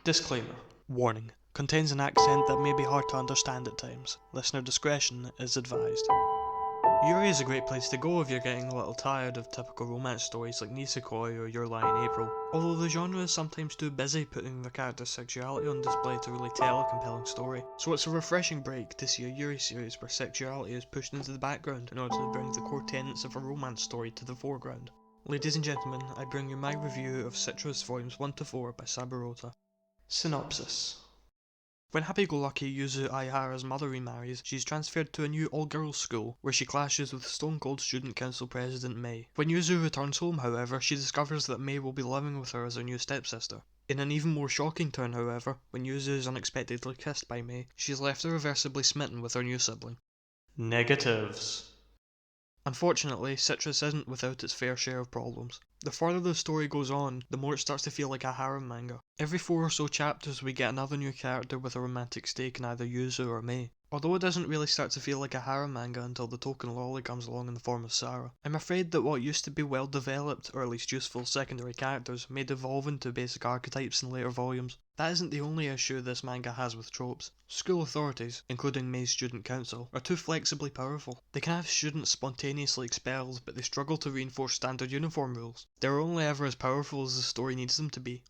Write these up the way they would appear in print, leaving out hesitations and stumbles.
Disclaimer. Warning. Contains an accent that may be hard to understand at times. Listener discretion is advised. Yuri is a great place to go if you're getting a little tired of typical romance stories like Nisekoi or Your Lie in April, although the genre is sometimes too busy putting the character's sexuality on display to really tell a compelling story. So it's a refreshing break to see a Yuri series where sexuality is pushed into the background in order to bring the core tenets of a romance story to the foreground. Ladies and gentlemen, I bring you my review of Citrus Volumes 1-4 by Saburota. Synopsis. When happy-go-lucky Yuzu Aihara's mother remarries, she's transferred to a new all-girls school, where she clashes with stone-cold student council president Mei. When Yuzu returns home, however, she discovers that Mei will be living with her as her new stepsister. In an even more shocking turn, however, when Yuzu is unexpectedly kissed by Mei, she is left irreversibly smitten with her new sibling. Negatives. Unfortunately, Citrus isn't without its fair share of problems. The further the story goes on, the more it starts to feel like a harem manga. Every 4 or so chapters we get another new character with a romantic stake in either Yuzu or Mei. Although it doesn't really start to feel like a harem manga until the token lolly comes along in the form of Sarah. I'm afraid that what used to be well developed, or at least useful secondary characters, may devolve into basic archetypes in later volumes. That isn't the only issue this manga has with tropes. School authorities, including Mei's student council, are too flexibly powerful. They can have students spontaneously expelled, but they struggle to reinforce standard uniform rules. They're only ever as powerful as the story needs them to be.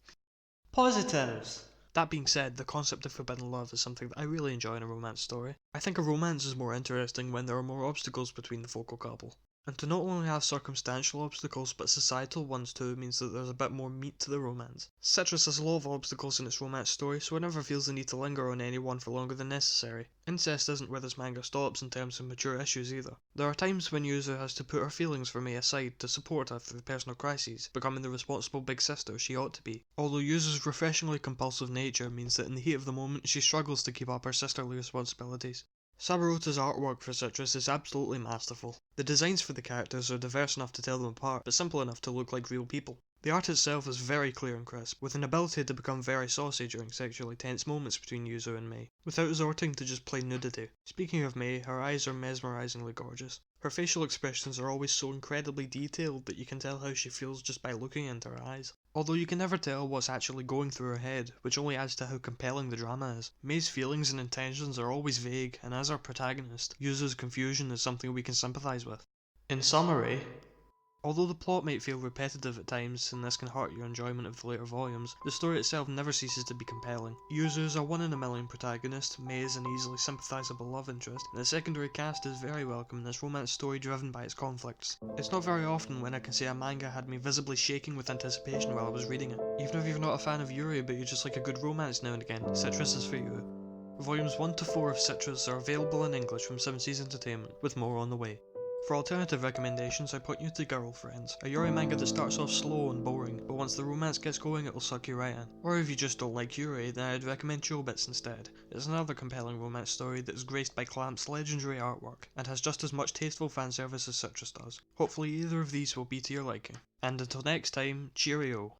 Positives. That being said, the concept of forbidden love is something that I really enjoy in a romance story. I think a romance is more interesting when there are more obstacles between the focal couple. And to not only have circumstantial obstacles but societal ones too means that there's a bit more meat to the romance. Citrus has a lot of obstacles in its romance story, so it never feels the need to linger on any one for longer than necessary. Incest isn't where this manga stops in terms of mature issues either. There are times when Yuzu has to put her feelings for Mei aside to support her through personal crises, becoming the responsible big sister she ought to be. Although Yuzu's refreshingly compulsive nature means that in the heat of the moment she struggles to keep up her sisterly responsibilities. Saburota's artwork for Citrus is absolutely masterful. The designs for the characters are diverse enough to tell them apart, but simple enough to look like real people. The art itself is very clear and crisp, with an ability to become very saucy during sexually tense moments between Yuzu and Mei, without resorting to just plain nudity. Speaking of Mei, her eyes are mesmerizingly gorgeous. Her facial expressions are always so incredibly detailed that you can tell how she feels just by looking into her eyes. Although you can never tell what's actually going through her head, which only adds to how compelling the drama is. Mei's feelings and intentions are always vague, and as our protagonist, Yuzu's confusion is something we can sympathise with. In summary, although the plot might feel repetitive at times, and this can hurt your enjoyment of the later volumes, the story itself never ceases to be compelling. Yuzu is a one-in-a-million protagonist, Mei is an easily sympathisable love interest, and the secondary cast is very welcome in this romance story driven by its conflicts. It's not very often when I can say a manga had me visibly shaking with anticipation while I was reading it. Even if you're not a fan of Yuri but you just like a good romance now and again, Citrus is for you. Volumes 1-4 of Citrus are available in English from 7 Seas Entertainment, with more on the way. For alternative recommendations, I point you to Girlfriends, a Yuri manga that starts off slow and boring, but once the romance gets going it'll suck you right in. Or if you just don't like Yuri, then I'd recommend Chobits instead. It's another compelling romance story that is graced by Clamp's legendary artwork, and has just as much tasteful fanservice as Citrus does. Hopefully either of these will be to your liking. And until next time, cheerio!